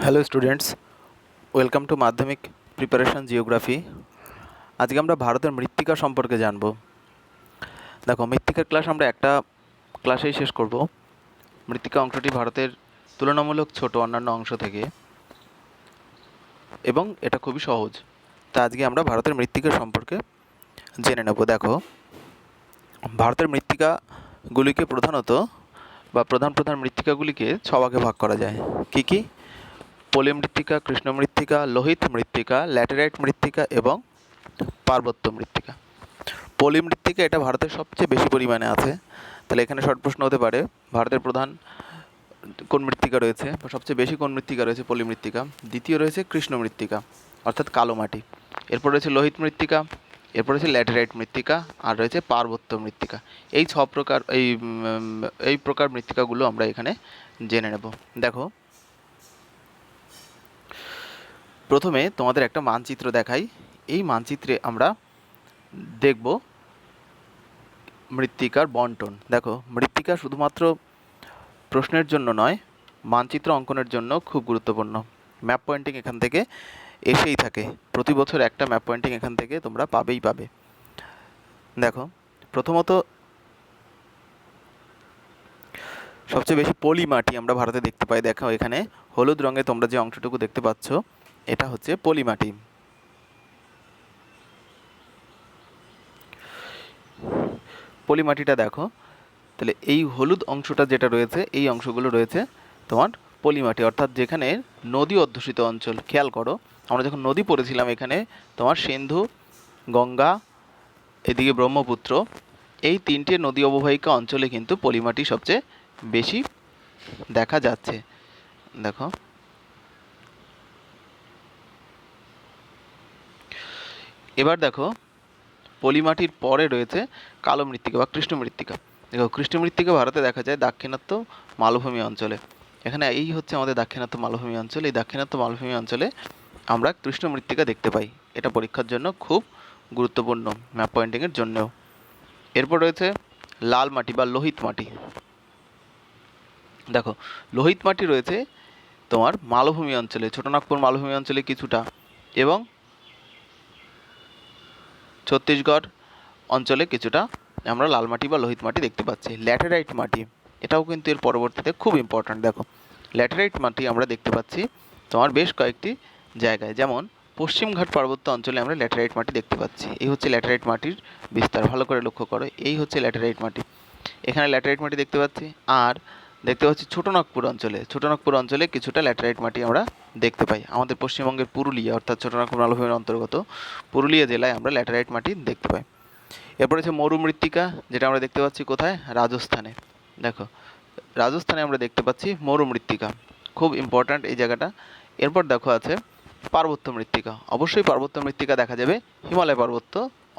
Hello students, welcome to মাধ্যমিক preparation geography. আজকে আমরা ভারতের মৃত্তিকা সম্পর্কে জানব। দেখো, মৃত্তিকার ক্লাস আমরা একটা ক্লাসেই শেষ করব। মৃত্তিকা অংশটি ভারতের তুলনামূলক ছোট অন্যান্য অংশ থেকে, এবং এটা খুবই সহজ। তা আজকে আমরা ভারতের মৃত্তিকা সম্পর্কে জেনে নেব। দেখো, ভারতের মৃত্তিকাগুলিকে প্রধান প্রধান মৃত্তিকাগুলিকে ছভাগে ভাগ করা যায়। কি কি? পলি মৃত্তিকা, কৃষ্ণ মৃত্তিকা, লোহিত মৃত্তিকা, ল্যাটেরাইট মৃত্তিকা এবং পার্বত্য মৃত্তিকা। পলি মৃত্তিকা এটা ভারতের সবচেয়ে বেশি পরিমাণে আছে। তাহলে এখানে শর্ট প্রশ্ন হতে পারে, ভারতের প্রধান কোন মৃত্তিকা রয়েছে বা সবচেয়ে বেশি কোন মৃত্তিকা রয়েছে? পলি মৃত্তিকা। দ্বিতীয় রয়েছে কৃষ্ণ মৃত্তিকা, অর্থাৎ কালো মাটি। এরপর রয়েছে লোহিত মৃত্তিকা, এরপর রয়েছে ল্যাটেরাইট মৃত্তিকা, আর রয়েছে পার্বত্য মৃত্তিকা। এই এই প্রকার মৃত্তিকাগুলো আমরা এখানে জেনে নেব। দেখো, প্রথমে তোমাদের একটা মানচিত্র দেখাই। এই মানচিত্রে আমরা দেখব মৃত্তিকার বন্টন। দেখো, মৃত্তিকা শুধুমাত্র প্রশ্নের জন্য নয়, মানচিত্র অঙ্কনের জন্য খুব গুরুত্বপূর্ণ। ম্যাপ পয়েন্টিং এখান থেকে এসেই থাকে। প্রতি বছর একটা ম্যাপ পয়েন্টিং এখান থেকে তোমরা পাবে। দেখো, প্রথমত সবচেয়ে বেশি পলি মাটি আমরা ভারতে দেখতে পাই। দেখো, এখানে হলুদ রঙে তোমরা যে অংশটুকু দেখতে পাচ্ছ, এটা হচ্ছে পলি মাটি। পলি মাটিটা দেখো, তাহলে এই হলুদ অংশটা যেটা রয়েছে, এই অংশগুলো রয়েছে তোমার পলি মাটি, অর্থাৎ যেখানে নদী অধ্যুষিত অঞ্চল। খেয়াল করো, আমরা যখন নদী পড়েছিলাম এখানে তোমার সিন্ধু, গঙ্গা, এদিকে ব্রহ্মপুত্র, এই তিনটে নদী অববাহিকা অঞ্চলে কিন্তু পলি মাটি সবচেয়ে বেশি দেখা যাচ্ছে। দেখো, এবার দেখো, পলি মাটির পরে রয়েছে কালো মৃত্তিকা বা কৃষ্ণ মৃত্তিকা। দেখো, কৃষ্ণ মৃত্তিকা ভারতে দেখা যায় দাক্ষিণাত্য মালভূমি অঞ্চলে। এখানে এই হচ্ছে আমাদের দাক্ষিণাত্য মালভূমি অঞ্চল। এই দাক্ষিণাত্য মালভূমি অঞ্চলে আমরা কৃষ্ণ মৃত্তিকা দেখতে পাই। এটা পরীক্ষার জন্য খুব গুরুত্বপূর্ণ, ম্যাপ পয়েন্টিংয়ের জন্যও। এরপর রয়েছে লাল মাটি বা লোহিত মাটি। দেখো, লোহিত মাটি রয়েছে তোমার মালভূমি অঞ্চলে, ছোটনাগপুর মালভূমি অঞ্চলে কিছুটা, এবং ছত্তিশগড় অঞ্চলে কিছুটা আমরা লাল মাটি বা লোহিত মাটি দেখতে পাচ্ছি। ল্যাটেরাইট মাটি, এটাও কিন্তু এর পরবর্তীতে খুব ইম্পর্ট্যান্ট। দেখো, ল্যাটেরাইট মাটি আমরা দেখতে পাচ্ছি তোমার বেশ কয়েকটি জায়গায়, যেমন পশ্চিমঘাট পার্বত্য অঞ্চলে আমরা ল্যাটেরাইট মাটি দেখতে পাচ্ছি। এই হচ্ছে ল্যাটেরাইট মাটির বিস্তার, ভালো করে লক্ষ্য করো। এই হচ্ছে ল্যাটেরাইট মাটি, এখানে ল্যাটেরাইট মাটি দেখতে পাচ্ছি। আর দেখতে পাচ্ছি ছোটনাগপুর অঞ্চলে কিছুটা ল্যাটেরাইট মাটি আমরা দেখতে পাই। আমাদের পশ্চিমবঙ্গের পুরুলিয়া, অর্থাৎ ছোটনাগপুর মালভূমির অন্তর্গত পুরুলিয়া জেলায় আমরা ল্যাটেরাইট মাটি দেখতে পাই। এরপর হচ্ছে মরু মৃত্তিকা, যেটা আমরা দেখতে পাচ্ছি কোথায়? রাজস্থানে। দেখো, রাজস্থানে আমরা দেখতে পাচ্ছি মরু মৃত্তিকা, খুব ইম্পর্ট্যান্ট এই জায়গাটা। এরপর দেখো আছে পার্বত্য মৃত্তিকা। অবশ্যই পার্বত্য মৃত্তিকা দেখা যাবে হিমালয় পার্বত্য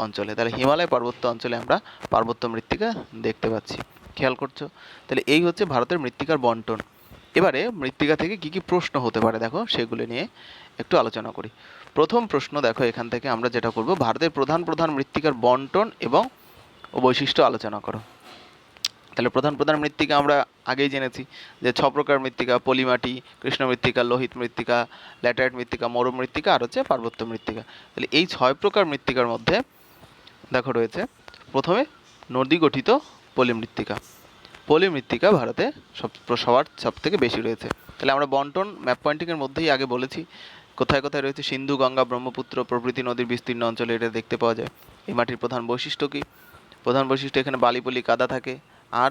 অঞ্চলে। তাহলে হিমালয় পার্বত্য অঞ্চলে আমরা পার্বত্য মৃত্তিকা দেখতে পাচ্ছি। খেয়াল করছো? তাহলে এই হচ্ছে ভারতের মৃত্তিকার বন্টন। এবারে মৃত্তিকা থেকে কি কি প্রশ্ন হতে পারে, দেখো সেগুলি নিয়ে একটু আলোচনা করি। প্রথম প্রশ্ন দেখো, এখান থেকে আমরা যেটা করব, ভারতের প্রধান মৃত্তিকার বন্টন এবং বৈশিষ্ট্য আলোচনা করো। তাহলে প্রধান মৃত্তিকা আমরা আগেই জেনেছি যে 6 প্রকার মৃত্তিকা: পলি মাটি, কৃষ্ণ মৃত্তিকা, লোহিত মৃত্তিকা, ল্যাটেরাইট মৃত্তিকা, মরু মৃত্তিকা, আর হচ্ছে পার্বত্য মৃত্তিকা। তাহলে এই 6 প্রকার মৃত্তিকার মধ্যে দেখো রয়েছে প্রথমে নদী গঠিত পলি মৃত্তিকা। পলি মৃত্তিকা ভারতে সবার সব থেকে বেশি রয়েছে। তাহলে আমরা বন্টন ম্যাপ পয়েন্টিংয়ের মধ্যেই আগে বলেছি কোথায় কোথায় রয়েছে। সিন্ধু, গঙ্গা, ব্রহ্মপুত্র প্রভৃতি নদীর বিস্তীর্ণ অঞ্চলে এটা দেখতে পাওয়া যায়। এই মাটির প্রধান বৈশিষ্ট্য কী? প্রধান বৈশিষ্ট্য, এখানে বালি পলি কাদা থাকে, আর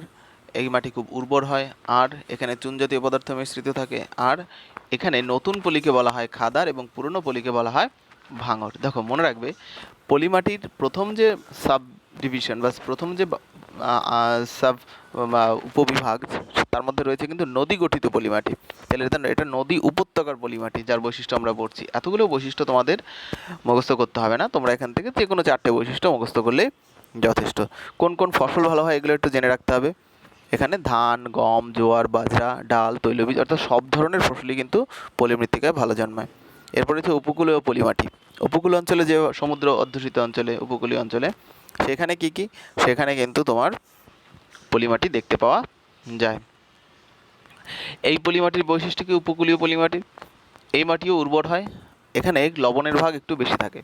এই মাটি খুব উর্বর হয়, আর এখানে চুন জাতীয় পদার্থ মিশ্রিত থাকে, আর এখানে নতুন পলিকে বলা হয় খাদার এবং পুরনো পলিকে বলা হয় ভাঙর। দেখো, মনে রাখবে, পলি মাটির প্রথম যে সাব ডিভিশন বা প্রথম যে সাব উপবিভাগ, তার মধ্যে রয়েছে কিন্তু নদী গঠিত পলি মাটি। তাহলে এটা নদী উপত্যকার পলি মাটি, যার বৈশিষ্ট্য আমরা পড়ছি। এতগুলো বৈশিষ্ট্য তোমাদের মুখস্থ করতে হবে না, তোমরা এখান থেকে যে কোনো 4টে বৈশিষ্ট্য মুখস্থ করলেই যথেষ্ট। কোন কোন ফসল ভালো হয় এগুলো একটু জেনে রাখতে হবে। এখানে ধান, গম, জোয়ার, বাজরা, ডাল, তৈলবীজ, অর্থাৎ সব ধরনের ফসলই কিন্তু পলি মৃত্তিকায় ভালো জন্মায়। এরপরে হচ্ছে উপকূলীয় পলি মাটি। উপকূল অঞ্চলে, যে সমুদ্র অধ্যুষিত অঞ্চলে, উপকূলীয় অঞ্চলে, সেখানে কি কি? সেখানে কিন্তু তোমার পলি মাটি দেখতে পাওয়া যায়। এই পলি মাটির বৈশিষ্ট্য কি উপকূলীয় পলি মাটির? এই মাটিও উর্বর হয়, এখানে লবণের ভাগ একটু বেশি থাকে।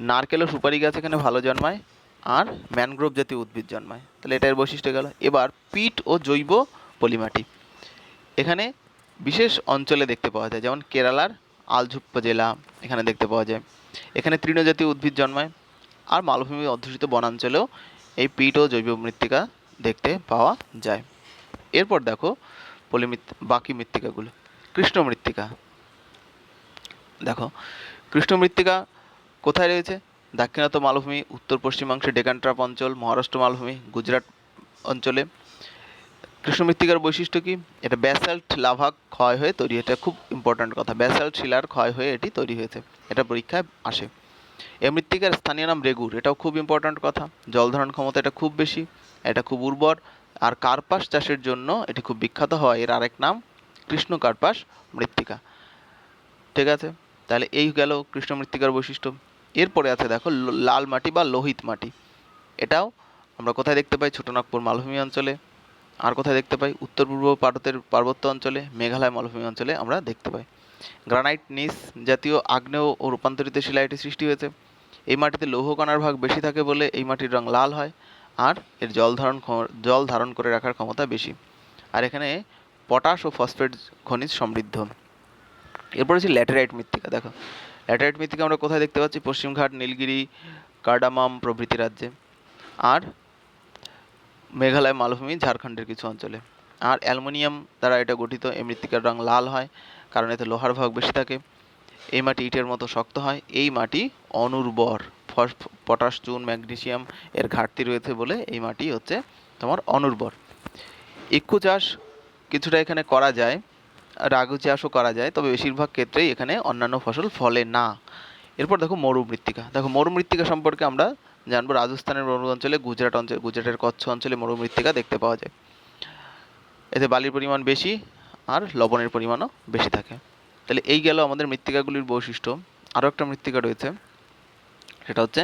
নারকেল ও সুপারি গাছ এখানে ভালো জন্মায়, আর ম্যানগ্রোভ জাতীয় উদ্ভিদ জন্মায়। তাহলে এটা এর বৈশিষ্ট্য গেল। এবার পিট ও জৈব পলিমাটি এখানে বিশেষ অঞ্চলে দেখতে পাওয়া যায়, যেমন কেরালার আলঝুপ্পা জেলা এখানে দেখতে পাওয়া যায়। এখানে তৃণজাতীয় উদ্ভিদ জন্মায়, আর মালভূমি অধ্যুষিত বনাঞ্চলেও এই পিট ও জৈব মৃত্তিকা দেখতে পাওয়া যায়। এরপর দেখো বাকি মৃত্তিকাগুলো। কৃষ্ণ মৃত্তিকা দেখো, কৃষ্ণ মৃত্তিকা কোথায় রয়েছে? দাক্ষিণাত্য মালভূমি, উত্তর পশ্চিমাংশে ডেকান ট্রাপ অঞ্চল, মহারাষ্ট্র মালভূমি, গুজরাট অঞ্চলে। কৃষ্ণ মৃত্তিকার বৈশিষ্ট্য কি? এটা ব্যাসাল্ট লাভা ক্ষয় হয়ে তৈরি, এটা খুব ইম্পর্ট্যান্ট কথা, ব্যাসাল্ট শিলার ক্ষয় হয়ে এটি তৈরি হয়েছে, এটা পরীক্ষায় আসে। এই মৃত্তিকার স্থানীয় নাম রেগুর, এটাও খুব ইম্পর্ট্যান্ট কথা। জল ধারণ ক্ষমতা এটা খুব বেশি, এটা খুব উর্বর, আর কার্পাস চাষের জন্য এটি খুব বিখ্যাত হয়। এর আরেক নাম কৃষ্ণ কার্পাস মৃত্তিকা। ঠিক আছে, তাহলে এই গেল কৃষ্ণ মৃত্তিকার বৈশিষ্ট্য। এরপরে আছে দেখো লাল মাটি বা লোহিত মাটি। এটাও আমরা কোথায় দেখতে পাই? ছোটনাগপুর মালভূমি অঞ্চলে। আর কোথায় দেখতে পাই? উত্তর পূর্ব ভারতের পার্বত্য অঞ্চলে, মেঘালয় মালভূমি অঞ্চলে আমরা দেখতে পাই। গ্রানাইট নিস জাতীয় আগ্নেয় ও রূপান্তরিত শিলা এটি সৃষ্টি হয়েছে। এই মাটিতে লৌহ কণার ভাগ বেশি থাকে বলে এই মাটির রং লাল হয়, আর এর জল ধারণ করে রাখার ক্ষমতা বেশি। আর এখানে পটাশ ও ফসফেট খনিজ সমৃদ্ধ। এরপর হচ্ছে ল্যাটেরাইট মৃত্তিকা। দেখো, ল্যাটেরাইট মৃত্তিকা আমরা কোথায় দেখতে পাচ্ছি? পশ্চিমঘাট, নীলগিরি, কার্ডামাম প্রভৃতি রাজ্যে, আর মেঘালয় মালভূমি, ঝাড়খণ্ডের কিছু অঞ্চলে। আর অ্যালুমিনিয়াম দ্বারা এটা গঠিত। এই মৃত্তিকার রং লাল হয় কারণ এতে লোহার ভাগ বেশি থাকে। এই মাটি ইটের মতো শক্ত হয়। এই মাটি অনুর্বর, পটাশ, চুন, ম্যাগনেসিয়াম এর ঘাটতি রয়েছে বলে এই মাটি হচ্ছে তোমার অনুর্বর। ইক্ষু চাষ কিছুটা এখানে করা যায়, রাগু চাষও করা যায়, তবে বেশিরভাগ ক্ষেত্রেই এখানে অন্যান্য ফসল ফলে না। এরপর দেখো মরু মৃত্তিকা। দেখো, মরু মৃত্তিকা সম্পর্কে আমরা জানবো। রাজস্থানের মরু অঞ্চলে, গুজরাটের কচ্ছ অঞ্চলে মরু মৃত্তিকা দেখতে পাওয়া যায়। এতে বালির পরিমাণ বেশি আর লবণের পরিমাণও বেশি থাকে। তাহলে এই গেল আমাদের মৃত্তিকাগুলির বৈশিষ্ট্য। আরও একটা মৃত্তিকা রয়েছে, সেটা হচ্ছে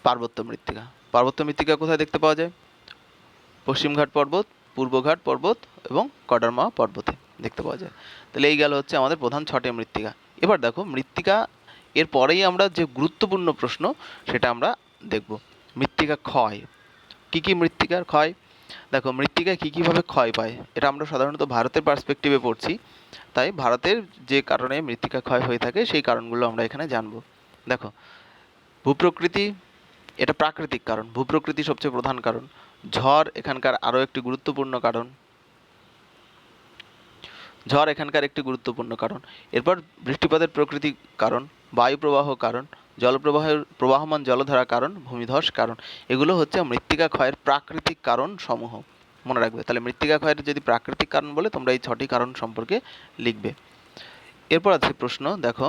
পার্বত্য মৃত্তিকা। পার্বত্য মৃত্তিকা কোথায় দেখতে পাওয়া যায়? পশ্চিমঘাট পর্বত, পূর্বঘাট পর্বত এবং কডারমা পর্বতে দেখতে পাওয়া যায়। তাহলে এই গেল হচ্ছে আমাদের প্রধান 6টি মৃত্তিকা। এবার দেখো মৃত্তিকা, এর পরেই আমরা যে গুরুত্বপূর্ণ প্রশ্ন সেটা আমরা দেখব। মৃত্তিকা ক্ষয়। কী কী মৃত্তিকার ক্ষয়? দেখো, মৃত্তিকা কী কীভাবে ক্ষয় পায়, এটা আমরা সাধারণত ভারতের পার্সপেক্টিভে পড়ছি, তাই ভারতের যে কারণে মৃত্তিকা ক্ষয় হয়ে থাকে সেই কারণগুলো আমরা এখানে জানব। দেখো, ভূপ্রকৃতি, এটা প্রাকৃতিক কারণ। ভূপ্রকৃতি সবচেয়ে প্রধান কারণ। ঝড় এখানকার আরও একটি গুরুত্বপূর্ণ কারণ। ঝড় এখানকার একটি গুরুত্বপূর্ণ কারণ। এরপর বৃষ্টিপাতের প্রকৃতি কারণ, বায়ু প্রবাহ কারণ, প্রবাহমান জলধারা কারণ, ভূমিধস কারণ। এগুলো হচ্ছে মৃত্তিকা ক্ষয়ের প্রাকৃতিক কারণ সমূহ। মনে রাখবে। তাহলে মৃত্তিকা ক্ষয়ের যদি প্রাকৃতিক কারণ বলে, তোমরা এই 6টি কারণ সম্পর্কে লিখবে। এরপর আছে প্রশ্ন, দেখো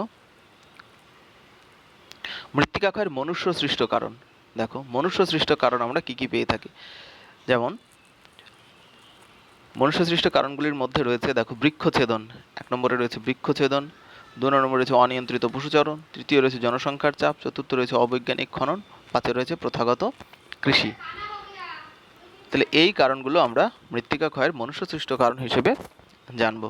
মৃত্তিকা ক্ষয়ের মনুষ্য সৃষ্ট কারণ। দেখো, মনুষ্য সৃষ্ট কারণ আমরা কি কি পেয়ে থাকি? যেমন মনুষ্য সৃষ্ট কারণগুলির মধ্যে রয়েছে, দেখো, বৃক্ষছেদন। 1 নম্বরে রয়েছে বৃক্ষছেদন, 2 নম্বরে রয়েছে অনিয়ন্ত্রিত পশুচারণ, 3 রয়েছে জনসংখ্যার চাপ, 4 রয়েছে অবৈজ্ঞানিক খনন, 5 রয়েছে প্রথাগত কৃষি। তাহলে এই কারণগুলো আমরা মৃত্তিকা ক্ষয়ের মনুষ্য সৃষ্ট কারণ হিসেবে জানব।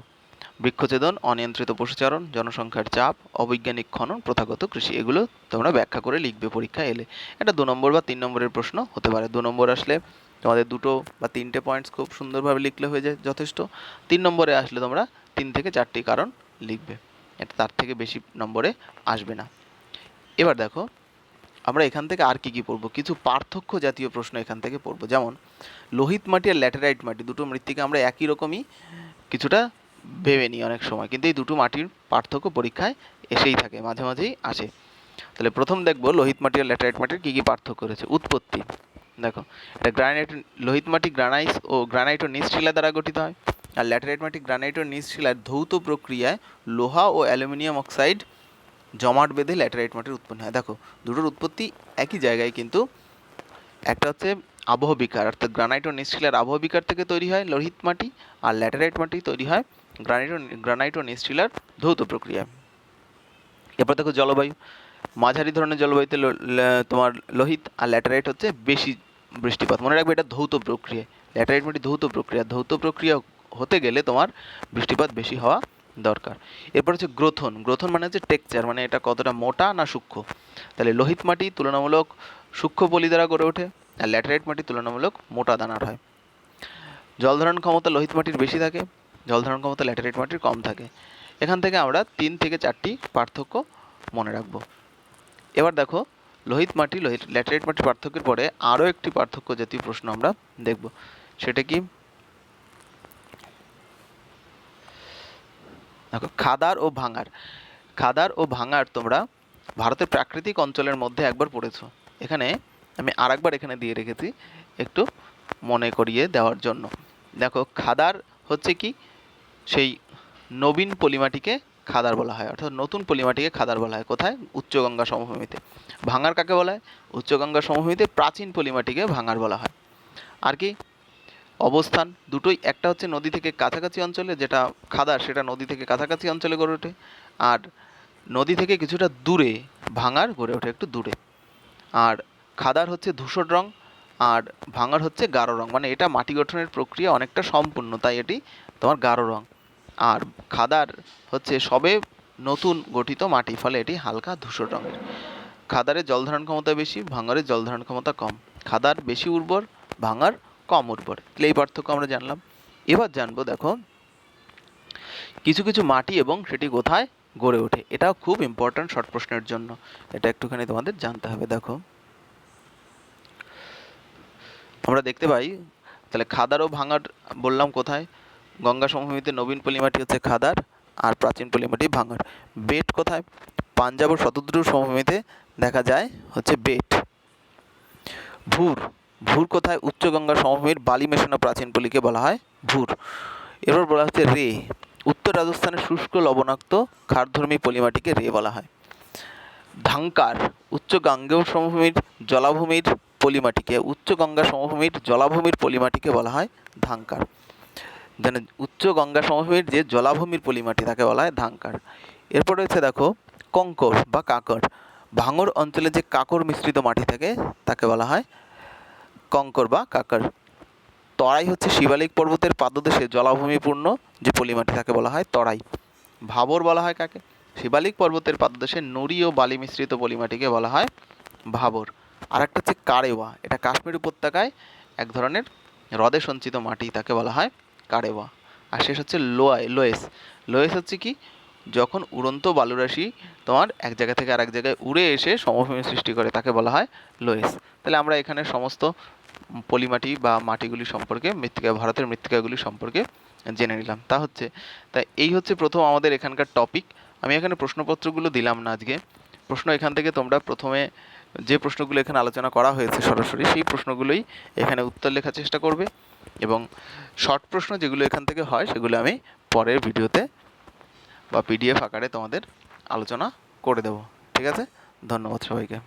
বৃক্ষছেদন, অনিয়ন্ত্রিত পশুচারণ, জনসংখ্যার চাপ, অবৈজ্ঞানিক খনন, প্রথাগত কৃষি। এগুলো তোমরা ব্যাখ্যা করে লিখবে পরীক্ষায় এলে। এটা 2 নম্বর বা 3 নম্বরের প্রশ্ন হতে পারে। 2 নম্বর আসলে তোমাদের 2 বা 3টে পয়েন্টস খুব সুন্দরভাবে লিখলে হয়ে যায়, যথেষ্ট। 3 নম্বরে আসলে তোমরা 3 থেকে 4টি কারণ লিখবে, এটা তার থেকে বেশি নম্বরে আসবে না। এবার দেখো, আমরা এখান থেকে আর কি কি পড়বো? কিছু পার্থক্য জাতীয় প্রশ্ন এখান থেকে পড়বো। যেমন লোহিত মাটি আর ল্যাটেরাইট মাটি, দুটো মৃত্তিকা আমরা একই রকমই কিছুটা ভেবে নিই অনেক সময়, কিন্তু এই দুটো মাটির পার্থক্য পরীক্ষায় এসেই থাকে, মাঝে মাঝেই আসে। তাহলে প্রথম দেখবো লোহিত মাটি আর ল্যাটেরাইট মাটির কী কী পার্থক্য রয়েছে। উৎপত্তি। দেখো, এটা লোহিত মাটি গ্রানাইট ও নিজ শিলা দ্বারা গঠিত হয়, আর ল্যাটেরাইট মাটি গ্রানাইট ও নিজ শিলার ধৌত প্রক্রিয়ায় লোহা ও অ্যালুমিনিয়াম অক্সাইড জমাট বেঁধে ল্যাটেরাইট মাটির উৎপন্ন হয়। দেখো, দুটোর উৎপত্তি একই জায়গায়, কিন্তু একটা হচ্ছে আবহবিকার, অর্থাৎ গ্রানাইট ও নিজ শিলার আবহবিকার থেকে তৈরি হয় লোহিত মাটি, আর ল্যাটেরাইট মাটি তৈরি হয় গ্রানাইট ও নিজ শিলার ধৌত প্রক্রিয়া। এরপর দেখো জলবায়ু। মাঝারি ধরনের জলবায়ুতে তোমার লোহিত, আর ল্যাটেরাইট হচ্ছে বেশি বৃষ্টিপাত। মনে রাখবে, এটা ধৌত প্রক্রিয়া। ল্যাটেরাইট মাটি ধৌত প্রক্রিয়া হতে গেলে তোমার বৃষ্টিপাত বেশি হওয়া দরকার। এরপর হচ্ছে গ্রথন। গ্রথন মানে হচ্ছে টেক্সচার, মানে এটা কতটা মোটা না সূক্ষ্ম। তাহলে লোহিত মাটি তুলনামূলক সূক্ষ্ম পলি দ্বারা গড়ে ওঠে, আর ল্যাটেরাইট মাটি তুলনামূলক মোটা দানার হয়। জল ধারণ ক্ষমতা লোহিত মাটির বেশি থাকে, জল ধারণ ক্ষমতা ল্যাটেরাইট মাটির কম থাকে। এখান থেকে আমরা 3 থেকে 4টি পার্থক্য মনে রাখবো। এবার দেখো, ল্যাটেরাইট মাটির পার্থক্যের পরে আরও একটি পার্থক্য জাতীয় প্রশ্ন আমরা দেখব। সেটা কি? দেখো, খাদার ও ভাঙার। খাদার ও ভাঙার তোমরা ভারতের প্রাকৃতিক অঞ্চলের মধ্যে একবার পড়েছো। এখানে আমি আরেকবার এখানে দিয়ে রেখেছি একটু মনে করিয়ে দেওয়ার জন্য। দেখো, খাদার হচ্ছে কি, সেই নবীন পলিমাটিকে খাদার বলা হয়, অর্থাৎ নতুন পলিমাটিকে খাদার বলা হয়। কোথায়? উচ্চগঙ্গা সমভূমিতে। ভাঙার কাকে বলা হয়? উচ্চগঙ্গা সমভূমিতে প্রাচীন পলিমাটিকে ভাঙার বলা হয়। আর কি? অবস্থান দুটোই, একটা হচ্ছে নদী থেকে কাছাকাছি অঞ্চলে, যেটা খাদার সেটা নদী থেকে কাছাকাছি অঞ্চলে গড়ে ওঠে, আর নদী থেকে কিছুটা দূরে ভাঙার গড়ে ওঠে একটু দূরে। আর খাদার হচ্ছে ধূসর রং, আর ভাঙার হচ্ছে গাঢ় রং, মানে এটা মাটি গঠনের প্রক্রিয়া অনেকটা সম্পূর্ণ, তাই এটি তোমার গাঢ় রং। আর খাদার হচ্ছে সবে নতুন গঠিত মাটি, ফলে এটি হালকা ধূসর রঙের। খাদারের জল ধারণ ক্ষমতা বেশি, ভাঙারের জল ধারণ ক্ষমতা কম। খাদার বেশি উর্বর, ভাঙার কম উর্বর। তাহলে এই পার্থক্য আমরা জানলাম। এবার জানবো, দেখো, কিছু কিছু মাটি এবং সেটি কোথায় গড়ে ওঠে। এটাও খুব ইম্পর্ট্যান্ট শর্ট প্রশ্নের জন্য, এটা একটুখানি তোমাদের জানতে হবে। দেখো, আমরা দেখতে পাই, তাহলে খাদার ও ভাঙার বললাম কোথায়? গঙ্গা সমভূমিতে নবীন পলিমাটি হচ্ছে খাদার, আর প্রাচীন পলিমাটি ভাঙার। বেট কোথায়? পাঞ্জাব ও শতদ্রু সমভূমিতে দেখা যায় হচ্ছে বেট। ভুর। ভুর কোথায়? উচ্চ গঙ্গা সমভূমির বালি মেশানো প্রাচীন পলিকে বলা হয় ভুর। এরপর বলা হচ্ছে রে। উত্তর রাজস্থানের শুষ্ক লবণাক্ত ক্ষারধর্মী পলিমাটিকে রে বলা হয়। ধাঙ্কার। উচ্চ গাঙ্গেয় সমভূমির জলাভূমির পলিমাটিকে, উচ্চ গঙ্গা সমভূমির জলাভূমির পলিমাটিকে বলা হয় ধাঙ্কার। যেন উচ্চ গঙ্গা সমভূমির যে জলাভূমির পলিমাটি তাকে বলা হয় ধাঙ্কার। এরপর রয়েছে, দেখো, কঙ্কর বা কাকর। ভাঙর অঞ্চলে যে কাকর মিশ্রিত মাটি থাকে তাকে বলা হয় কঙ্কর বা কাকর। তরাই হচ্ছে শিবালিক পর্বতের পাদদেশে জলাভূমিপূর্ণ যে পলিমাটি তাকে বলা হয় তরাই। ভাবর বলা হয় কাকে? শিবালিক পর্বতের পাদদেশে নুড়ি ও বালি মিশ্রিত পলিমাটিকে বলা হয় ভাবর। আর একটা হচ্ছে কারেওয়া, এটা কাশ্মীর উপত্যকায় এক ধরনের হ্রদে সঞ্চিত মাটি, তাকে বলা হয় কারেওয়া। আর শেষ হচ্ছে লোয়েস। লোয়েস হচ্ছে কি, যখন উড়ন্ত বালুরাশি তোমার এক জায়গা থেকে আরেক জায়গায় উড়ে এসে সমভূমি সৃষ্টি করে তাকে বলা হয় লোয়েস। তাহলে আমরা এখানে সমস্ত পলিমাটি বা মাটিগুলি সম্পর্কে, ভারতের মৃত্তিকাগুলি সম্পর্কে জেনে নিলাম। তাই এই হচ্ছে প্রথম আমাদের এখানকার টপিক। আমি এখানে প্রশ্নপত্রগুলো দিলাম না আজকে। প্রশ্ন এখান থেকে তোমরা প্রথমে যে প্রশ্নগুলো এখানে আলোচনা করা হয়েছে সরাসরি, সেই প্রশ্নগুলোই এখানে উত্তর লেখার চেষ্টা করবে, এবং শর্ট প্রশ্ন যেগুলো এখান থেকে হয় সেগুলো আমি পরের ভিডিওতে বা পিডিএফ আকারে তোমাদের আলোচনা করে দেবো। ঠিক আছে? ধন্যবাদ সবাইকে।